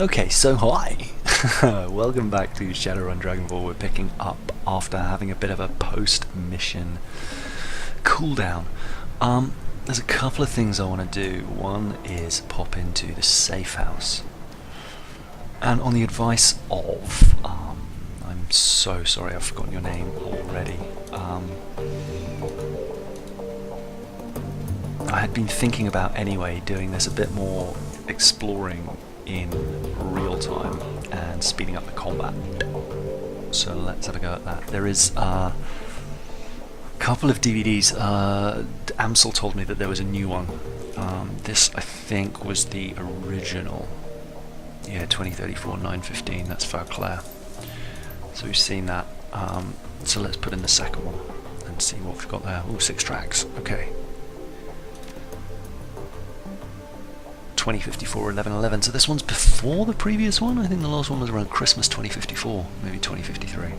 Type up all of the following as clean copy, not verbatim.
Okay, so hi! Welcome back to Shadowrun Dragonfall. We're picking up after having a bit of a post-mission cooldown. There's a couple of things I want to do. One is pop into the safe house. And on the advice of... I'm so sorry, I've forgotten your name already. I had been thinking about anyway doing this a bit more exploring in real time and speeding up the combat. So let's have a go at that. There is a couple of DVDs. Amsel told me that there was a new one. This I think was the original. Yeah, 2034 915. That's Claire. So we've seen that. So let's put in the second one and see what we've got there. Oh, 6 tracks. Okay. 2054 1111. So this one's before the previous one. I think the last one was around Christmas 2054, maybe 2053.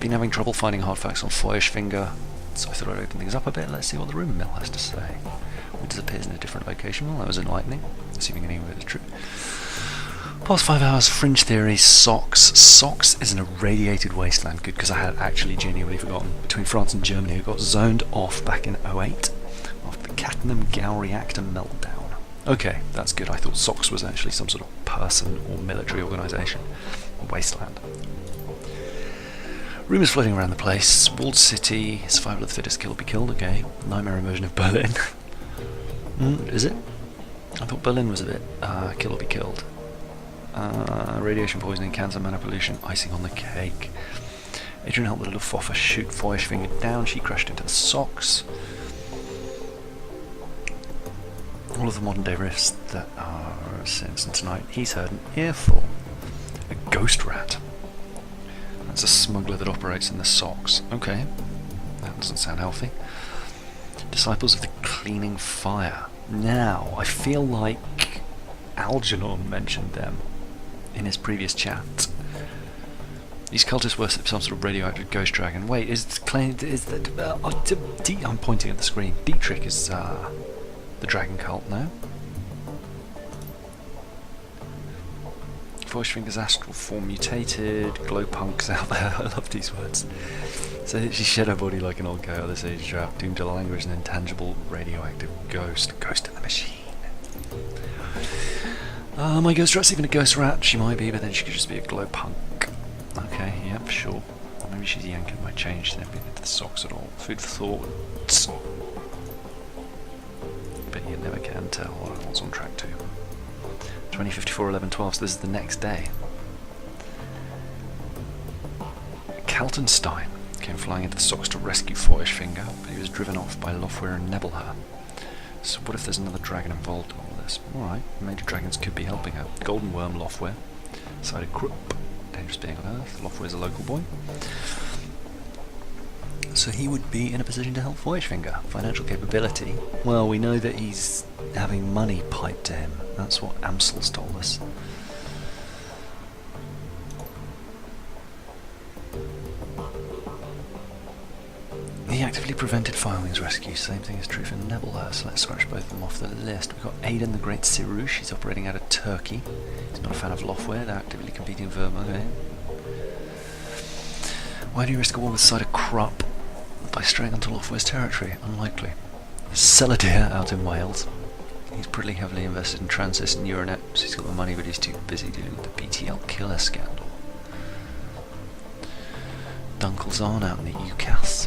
Been having trouble finding hard facts on Feuerschwinger, so I thought I'd open things up a bit. Let's see what the rumour mill has to say. It disappears in a different location. Well, that was enlightening. Assuming any of it is true. Past 5 hours, fringe theory, socks. Socks is an irradiated wasteland. Good, because I had actually genuinely forgotten. Between France and Germany, who got zoned off back in '08 after the Cattenham Gal reactor meltdown. Okay, that's good. I thought socks was actually some sort of person or military organisation. Wasteland. Rumours floating around the place. Walled city. Survival of the fittest. Kill or be killed. Okay. Nightmare immersion of Berlin. Is it? I thought Berlin was a bit kill or be killed. Radiation poisoning, cancer, mana pollution, icing on the cake. Adrian helped the Luftwaffe shoot Feuerschwinger down. She crashed into the socks. All of the modern day rifts that are since and tonight. He's heard an earful. A ghost rat. That's a smuggler that operates in the socks. Okay. That doesn't sound healthy. Disciples of the Cleaning Fire. Now, I feel like Algernon mentioned them in his previous chat. These cultists worship some sort of radioactive ghost dragon. Wait, I'm pointing at the screen. Dietrich is the dragon cult now. Feuerschwinger's astral form mutated. Glowpunks out there. I love these words. So she shed her body like an old girl. This age trap, doomed to languor as an intangible radioactive ghost. Ghost in the machine. My ghost rat's even a ghost rat. She might be, but then she could just be a glowpunk. Okay, yep, sure. Maybe she's yanking my change. She's never been into the socks at all. Food for thought. But you never can tell what's on track 2. 2054 1112. So this is the next day. Kaltenstein came flying into the socks to rescue Feuerschwinger, but he was driven off by Lofwehr and Nebelher. So what if there's another dragon involved in all this? Alright, major dragons could be helping her. Golden Worm Lofwehr, Sided Krupp, dangerous being on Earth. Lofwehr's a local boy. So he would be in a position to help Feuerschwinger. Financial capability. Well, we know that he's having money piped to him. That's what Amsel's told us. He actively prevented Firewing's rescue. Same thing is true for Nebelher, so let's scratch both of them off the list. We've got Aidan the Great Sirouche. He's operating out of Turkey. He's not a fan of Lofwehr. They're actively competing for... Okay. Why do you risk a war with Sided Krupp by straying onto Lofwehr's territory? Unlikely. Celadir out in Wales. He's pretty heavily invested in Transys and Euronet, so he's got the money, but he's too busy dealing with the BTL killer scandal. Dunkelzahn out in the UCAS.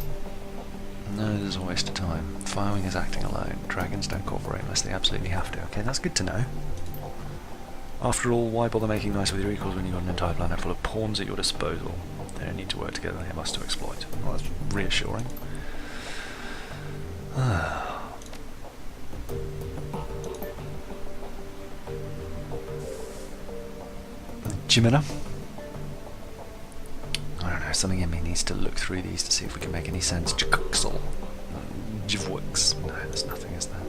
No, there's a waste of time. Firewing is acting alone. Dragons don't cooperate unless they absolutely have to. Okay, that's good to know. After all, why bother making nice with your equals when you've got an entire planet full of pawns at your disposal? They don't need to work together, they have us to exploit. Well, that's reassuring. Jimena? I don't know, something in me needs to look through these to see if we can make any sense. Jikuxel. Jivwix. No, there's nothing, is there?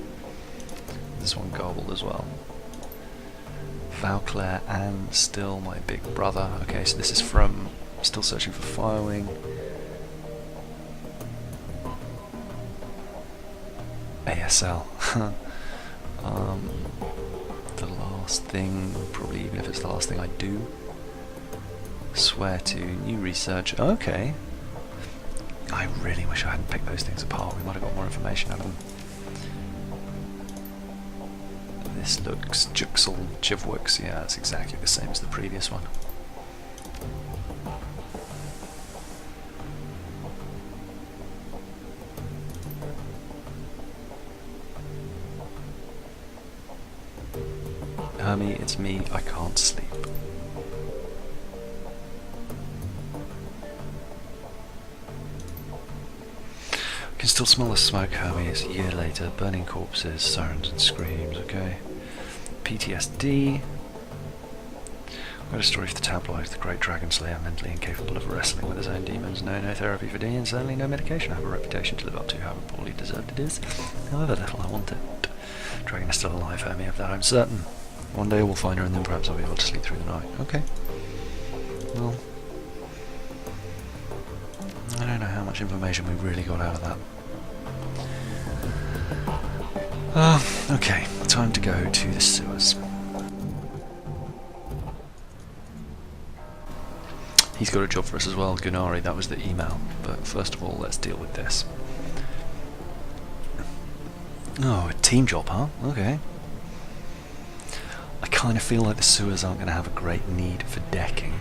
This one garbled as well. Valclair and still my big brother. Okay, so this is from still searching for Firewing. ASL. The last last thing, probably even if it's the last thing I do. Swear to new research. Okay. I really wish I hadn't picked those things apart. We might have got more information out of them. This looks Juxel Jivworks. Yeah, it's exactly the same as the previous one. Hermie, it's me. I can't sleep. I can still smell the smoke, Hermie. It's a year later. Burning corpses, sirens and screams. Okay. PTSD. I've got a story for the tabloids. The great dragon slayer, mentally incapable of wrestling with his own demons. No therapy for D, and certainly no medication. I have a reputation to live up to, however poorly deserved it is. However little I want it. Dragon is still alive, Hermie, of that I'm certain. One day we'll find her, and then perhaps I'll be able to sleep through the night. Okay. Well, I don't know how much information we really got out of that. Okay, time to go to the sewers. He's got a job for us as well, Gunari, that was the email. But first of all, let's deal with this. Oh, a team job, huh? Okay. I kind of feel like the sewers aren't going to have a great need for decking.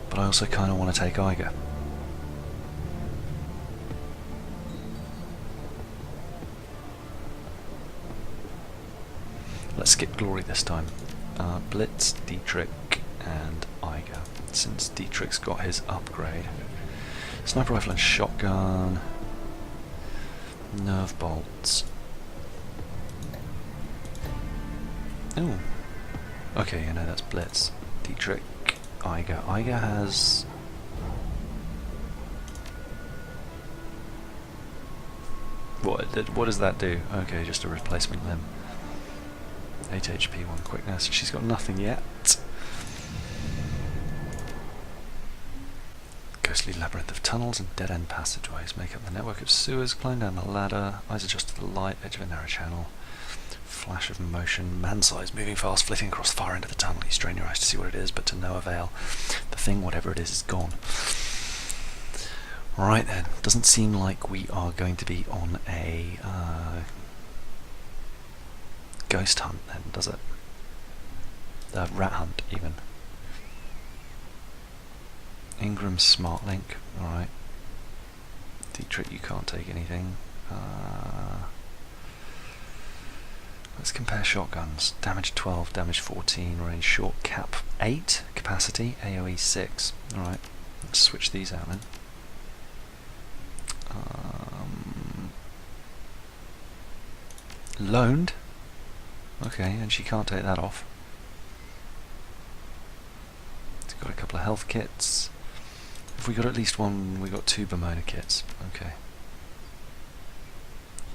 But I also kind of want to take Iger. Let's skip Glory this time. Blitz, Dietrich, and Iger. Since Dietrich's got his upgrade. Sniper rifle and shotgun. Nerve bolts. Oh. Okay, you know that's Blitz. Dietrich, Iger. Iger has... What does that do? Okay, just a replacement limb. 8 HP, 1 quickness. She's got nothing yet. Ghostly labyrinth of tunnels and dead-end passageways make up the network of sewers. Climb down the ladder. Eyes adjust to the light. Edge of a narrow channel. Flash of motion. Man-sized, moving fast, flitting across the far end of the tunnel. You strain your eyes to see what it is, but to no avail. The thing, whatever it is gone. Right then. Doesn't seem like we are going to be on a... ghost hunt then, does it? Rat hunt, even. Ingram's smart link, alright. Dietrich, you can't take anything. Let's compare shotguns. Damage 12, damage 14, range short, cap 8, capacity, AoE 6. Alright, let's switch these out then. Loaned? Okay, and she can't take that off. It's got a couple of health kits. If we got at least one, we got 2 Bemona kits. Okay.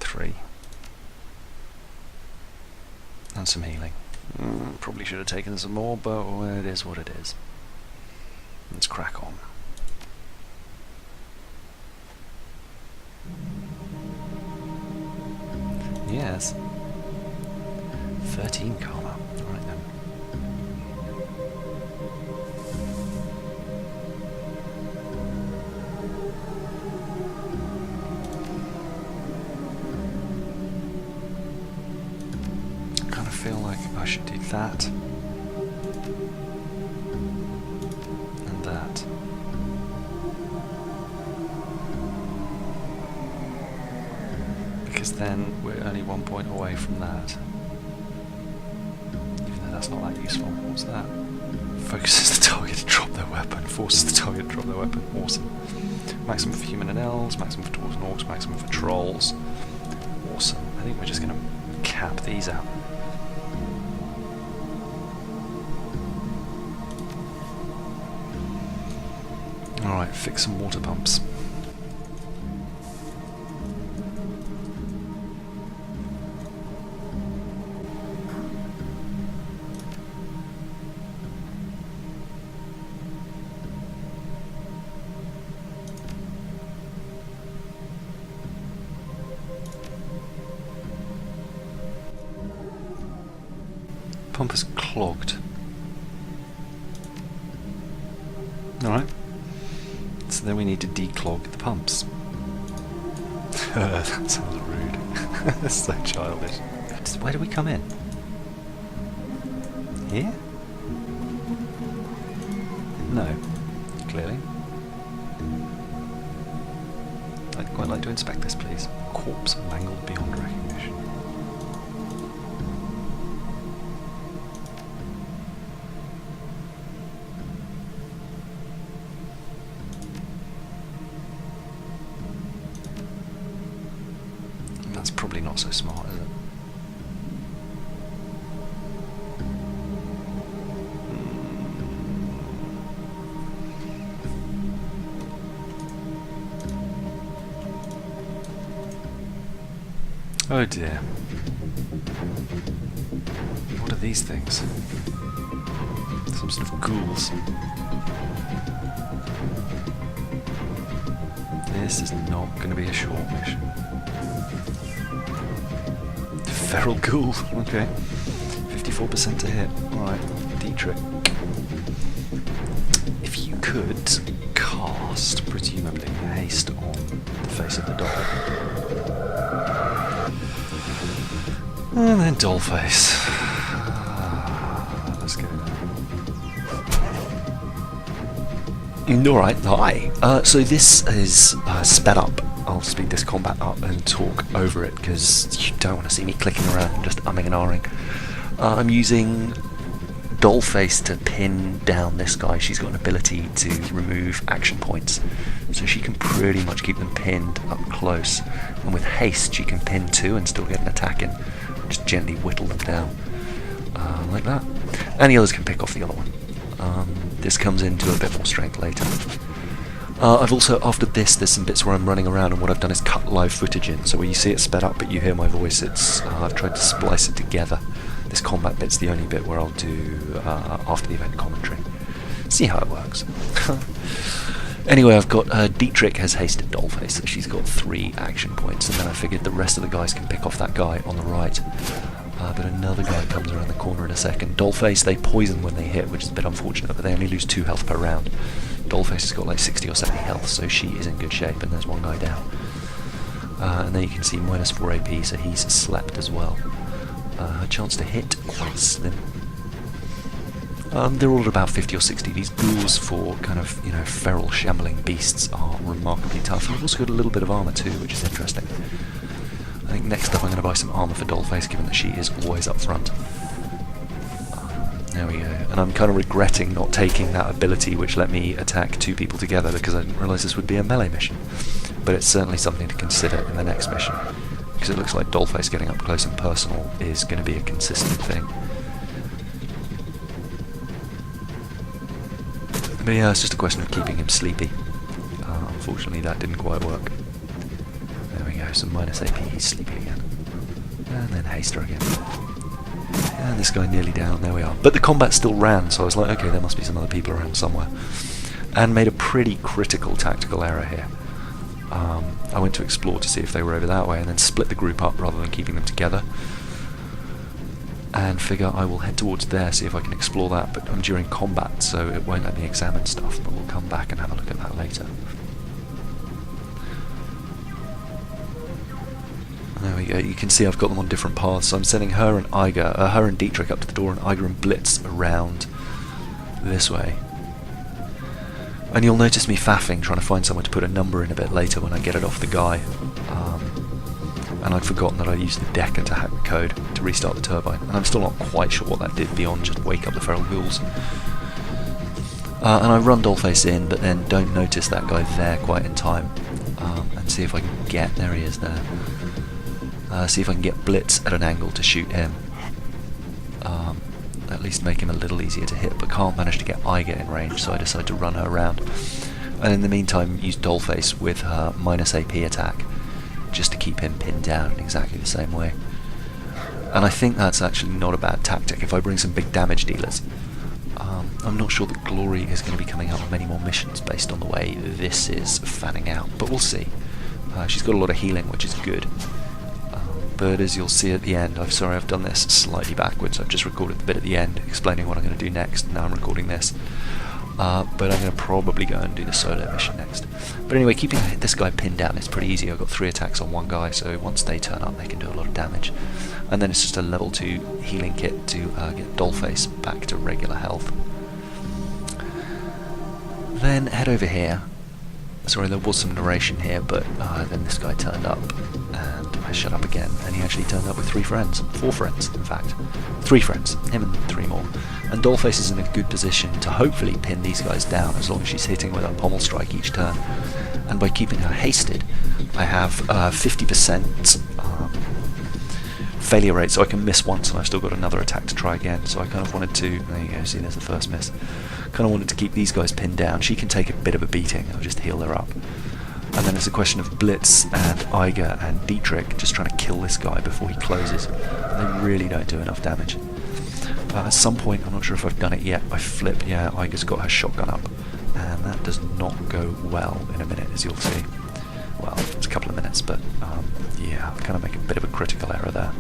3. And some healing. Probably should have taken some more, but it is what it is. Let's crack on. Yes. 13 karma. Alright then. I kind of feel like I should do that. And that. Because then we're only 1 point away from that. That's not that useful. What's that? Focuses the target to drop their weapon. Forces the target to drop their weapon. Awesome. Maximum for human and elves, maximum for dwarves and orcs, maximum for trolls. Awesome. I think we're just going to cap these out. Alright, fix some water pumps. Pump is clogged. Alright. So then we need to declog the pumps. That sounds rude. That's so childish. Where do we come in? Here? No. Clearly. I'd quite like to inspect this, please. Corpse mangled beyond recognition. That's probably not so smart, is it? Oh dear. What are these things? Some sort of ghouls. This is not going to be a short mission. Feral ghoul, okay. 54% to hit. Alright, D-trick. If you could cast, presumably, haste on the face of the doll. And then doll face. Let's go there. Alright, hi. So this is sped up. I'll speed this combat up and talk over it because you don't want to see me clicking around and just umming and ahhing. I'm using Dollface to pin down this guy. She's got an ability to remove action points, so she can pretty much keep them pinned up close. And with haste, she can pin two and still get an attack in. Just gently whittle them down, like that. And the others can pick off the other one. This comes into a bit more strength later. I've also, after this, there's some bits where I'm running around, and what I've done is cut live footage in, so where you see it sped up but you hear my voice, it's I've tried to splice it together. This combat bit's the only bit where I'll do after the event commentary. See how it works. Anyway, I've got Dietrich has hasted Dollface, so she's got 3 action points, and then I figured the rest of the guys can pick off that guy on the right. But another guy comes around the corner in a second. Dollface, they poison when they hit, which is a bit unfortunate, but they only lose 2 health per round. Dollface has got like 60 or 70 health, so she is in good shape, and there's one guy down. And then you can see minus 4 AP, so he's slept as well. Her chance to hit, quite slim. They're all at about 50 or 60. These ghouls for kind of, you know, feral shambling beasts are remarkably tough. And I've also got a little bit of armour too, which is interesting. I think next up I'm going to buy some armour for Dollface, given that she is always up front. There we go. And I'm kind of regretting not taking that ability which let me attack 2 people together, because I didn't realise this would be a melee mission. But it's certainly something to consider in the next mission, because it looks like Dollface getting up close and personal is going to be a consistent thing. But yeah, it's just a question of keeping him sleepy. Unfortunately that didn't quite work. There we go, some minus AP, he's sleepy again. And then haste her again. And this guy nearly down, there we are. But the combat still ran, so I was like, okay, there must be some other people around somewhere. And made a pretty critical tactical error here. I went to explore to see if they were over that way, and then split the group up rather than keeping them together. And figure I will head towards there, see if I can explore that, but I'm during combat, so it won't let me examine stuff, but we'll come back and have a look at that later. There we go, you can see I've got them on different paths, so I'm sending her and her and Dietrich up to the door, and Iger and Blitz around this way. And you'll notice me faffing, trying to find somewhere to put a number in a bit later when I get it off the guy. And I'd forgotten that I used the Decker to hack the code to restart the turbine, and I'm still not quite sure what that did beyond just wake up the feral ghouls. And I run Dollface in, but then don't notice that guy there quite in time, and see if I can get, there he is there, see if I can get Blitz at an angle to shoot him. At least make him a little easier to hit, but can't manage to get Iger in range, so I decide to run her around. And in the meantime use Dollface with her minus AP attack, just to keep him pinned down in exactly the same way. And I think that's actually not a bad tactic if I bring some big damage dealers. I'm not sure that Glory is going to be coming up with many more missions based on the way this is fanning out, but we'll see. She's got a lot of healing, which is good. But but as you'll see at the end, I'm sorry I've done this slightly backwards. I've just recorded the bit at the end explaining what I'm going to do next. Now I'm recording this. But I'm going to probably go and do the solo mission next. But anyway, keeping this guy pinned down is pretty easy. I've got 3 attacks on one guy, so once they turn up they can do a lot of damage. And then it's just a level 2 healing kit to get Dollface back to regular health. Then head over here. Sorry, there was some narration here, but then this guy turned up, and I shut up again, and he actually turned up with 3 friends. 4 friends, in fact. 3 friends, him and 3 more. And Dollface is in a good position to hopefully pin these guys down, as long as she's hitting with a pommel strike each turn. And by keeping her hasted, I have 50% failure rate, so I can miss once, and I've still got another attack to try again. So I kind of wanted to, there you go, see there's the first miss. Kind of wanted to keep these guys pinned down. She can take a bit of a beating, I'll just heal her up. And then it's a question of Blitz and Iger and Dietrich just trying to kill this guy before he closes. And they really don't do enough damage. At some point, I'm not sure if I've done it yet, I flip, yeah, Iger's got her shotgun up. And that does not go well in a minute, as you'll see. Well, it's a couple of minutes, but yeah, I kind of make a bit of a critical error there.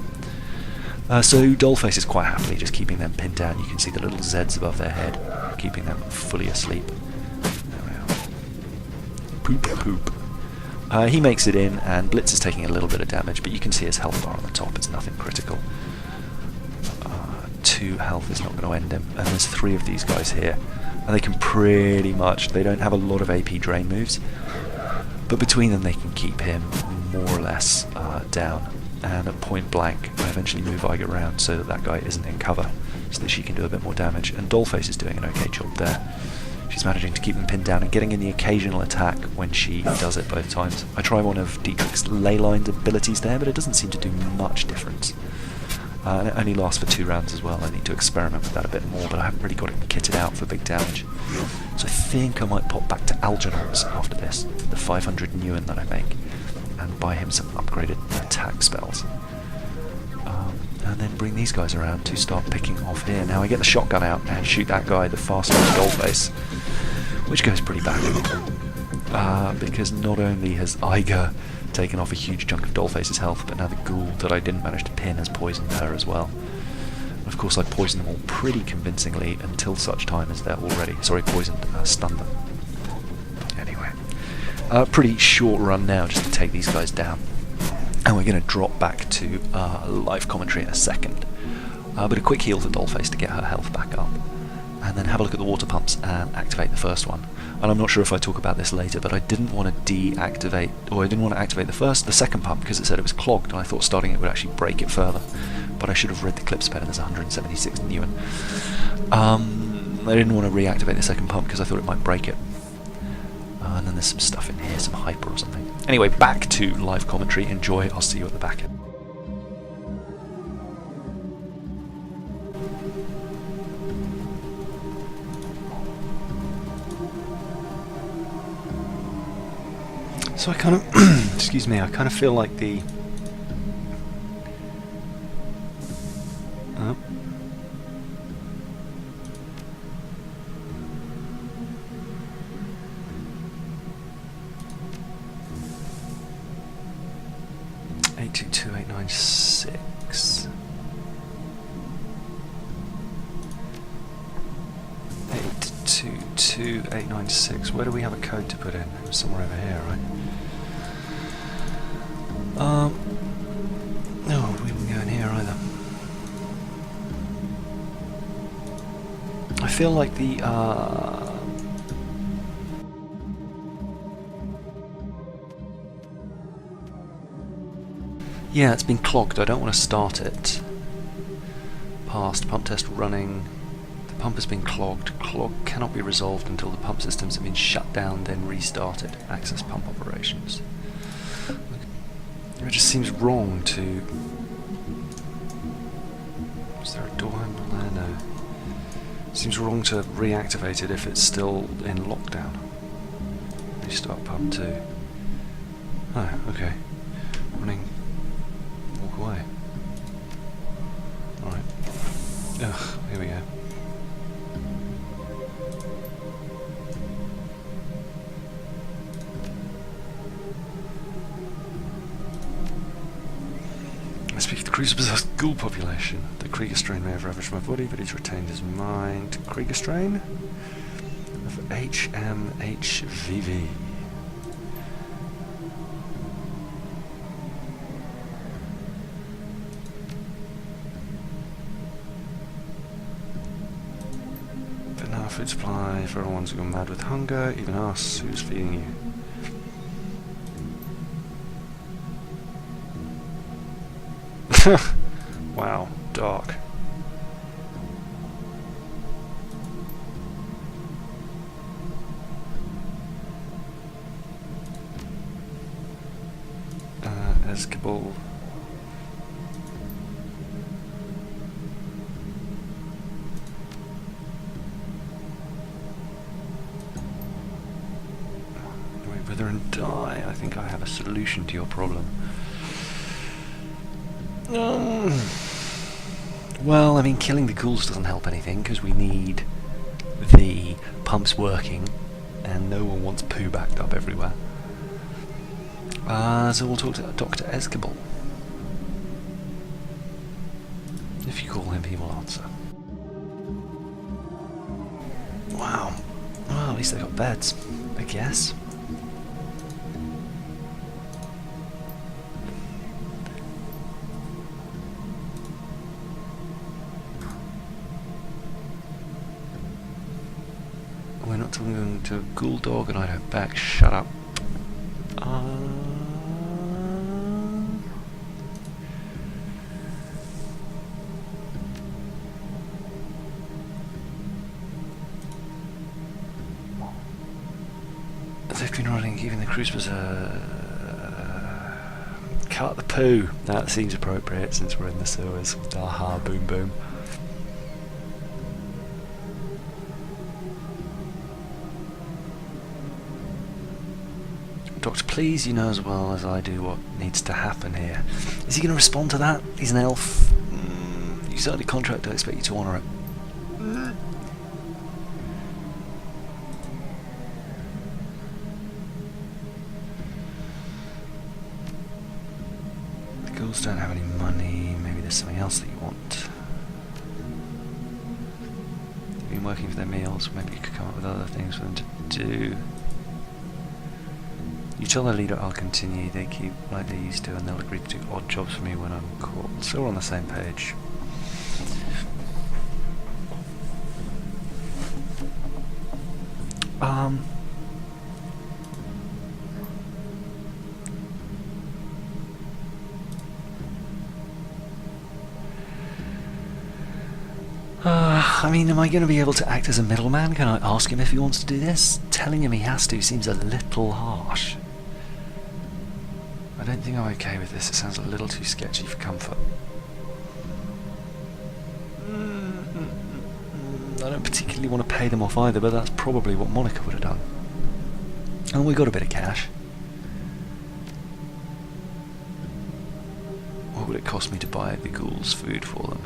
So Dollface is quite happily just keeping them pinned down. You can see the little Zs above their head, keeping them fully asleep. There we are. Poop, poop. He makes it in, and Blitz is taking a little bit of damage, but you can see his health bar on the top. It's nothing critical. 2 health is not going to end him, and there's 3 of these guys here, and they can pretty much, they don't have a lot of AP drain moves, but between them they can keep him more or less down. And at point blank, I eventually move Iger around so that that guy isn't in cover, so that she can do a bit more damage. And Dollface is doing an okay job there. She's managing to keep them pinned down and getting in the occasional attack when she does it both times. I try one of Dietrich's ley line abilities there, but it doesn't seem to do much difference. And it only lasts for 2 rounds as well. I need to experiment with that a bit more, but I haven't really got it kitted out for big damage. So I think I might pop back to Algernon's after this, the 500 Newen that I make, and buy him some upgraded attack spells. And then bring these guys around to start picking off here. Now I get the shotgun out and shoot that guy, the fastest Dollface, which goes pretty badly. Because not only has Iger taken off a huge chunk of Dollface's health, but now the ghoul that I didn't manage to pin has poisoned her as well. And of course I poisoned them all pretty convincingly until such time as they're already, stunned them. Anyway. Pretty short run now just to take these guys down, and we're going to drop back to live commentary in a second, but a quick heal to Dollface to get her health back up, and then have a look at the water pumps and activate the first one. And I'm not sure if I talk about this later, but I didn't want to deactivate, or I didn't want to activate the second pump because it said it was clogged, and I thought starting it would actually break it further, but I should have read the clip spell and there's 176 Newen. I didn't want to reactivate the second pump because I thought it might break it. And then there's some stuff in here, some hyper or something. Anyway, back to live commentary. Enjoy. I'll see you at the back end. So I kind of, excuse me, I kind of feel like the... $822,896. 822,896. Where do we have a code to put in? It was somewhere over here, right? No, we wouldn't go in here either. I feel like the yeah, it's been clogged. I don't want to start it. Past pump test running. The pump has been clogged. Clog cannot be resolved until the pump systems have been shut down, then restarted. Access pump operations. It just seems wrong to... Is there a door handle there? No. It seems wrong to reactivate it if it's still in lockdown. Restart pump 2. Oh, okay. Running. Walk away. Alright. Ugh, here we go. Crucible-possessed ghoul population. The Krieger strain may have ravaged my body, but he's retained his mind. Krieger strain? Of HMHVV. But now food supply for all ones who gone mad with hunger, even us, who's feeding you? Wow, dark. Escable. Wither and die. I think I have a solution to your problem. Well, I mean, killing the ghouls doesn't help anything because we need the pumps working, and no one wants poo backed up everywhere. So we'll talk to Dr. Escable. If you call him, he will answer. Wow. Well, at least they got beds, I guess. We're not talking to a ghoul dog, and I don't back. Shut up. They've been running, even the cruise cut the poo. That seems appropriate since we're in the sewers. Aha, boom boom. Doctor, please, you know as well as I do what needs to happen here. Is he going to respond to that? He's an elf. You signed a contract, I expect you to honour it. The ghouls don't have any money. Maybe there's something else that you want. They've been working for their meals. Maybe you could come up with other things for them to do. You tell the leader I'll continue, they keep like they used to, and they'll agree to do odd jobs for me when I'm caught. So we're on the same page. I mean, am I going to be able to act as a middleman? Can I ask him if he wants to do this? Telling him he has to seems a little harsh. I don't think I'm okay with this. It sounds a little too sketchy for comfort. I don't particularly want to pay them off either, but that's probably what Monica would have done. And we got a bit of cash. What would it cost me to buy the ghouls food for them?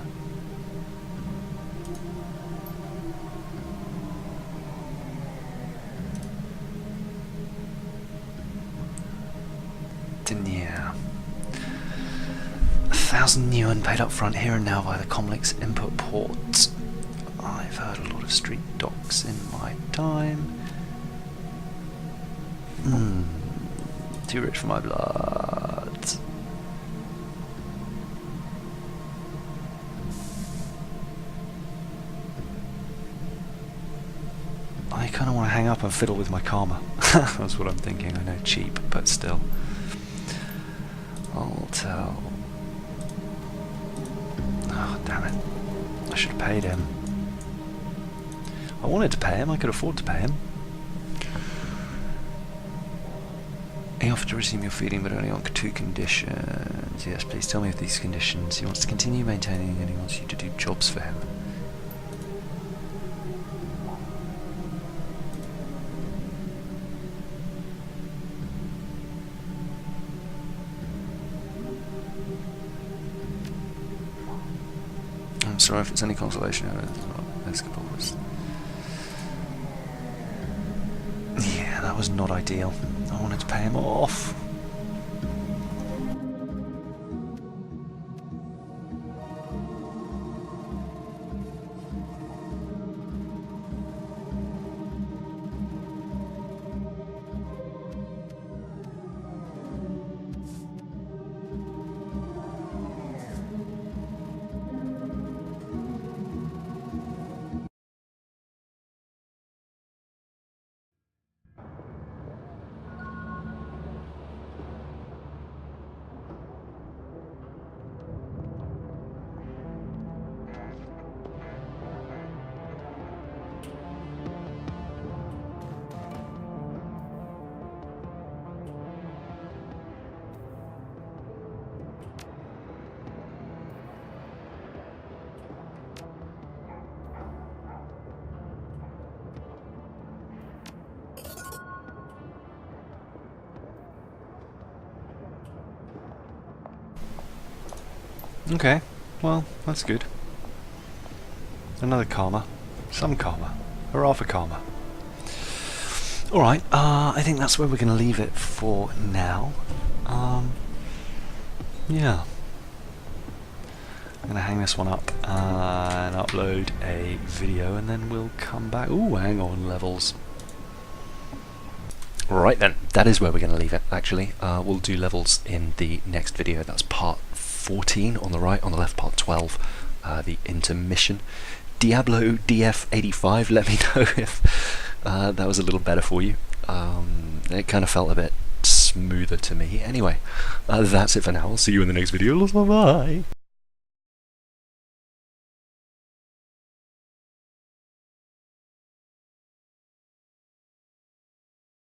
Yeah. 1,000 yuan paid up front here and now via the Comlinks input port. I've heard a lot of street docks in my time. Too rich for my blood. I kind of want to hang up and fiddle with my karma. That's what I'm thinking. I know, cheap, but still. I'll tell. Oh, damn it. I should have paid him. I wanted to pay him, I could afford to pay him. He offered to resume your feeding, but only on 2 conditions. Yes, please tell me of these conditions. He wants to continue maintaining, and he wants you to do jobs for him. I'm sorry if it's any consolation. Yeah, that was not ideal. I wanted to pay him off. Okay, well, that's good. Another karma. Some karma. Hurrah for karma. Alright, I think that's where we're going to leave it for now. Yeah. I'm going to hang this one up and upload a video, and then we'll come back. Ooh, hang on, levels. Right then, that is where we're going to leave it, actually. We'll do levels in the next video. That's part 14 on the right, on the left part 12, the intermission. Diablo DF85, let me know if that was a little better for you. It kind of felt a bit smoother to me. Anyway, that's it for now. I'll see you in the next video. Bye-bye.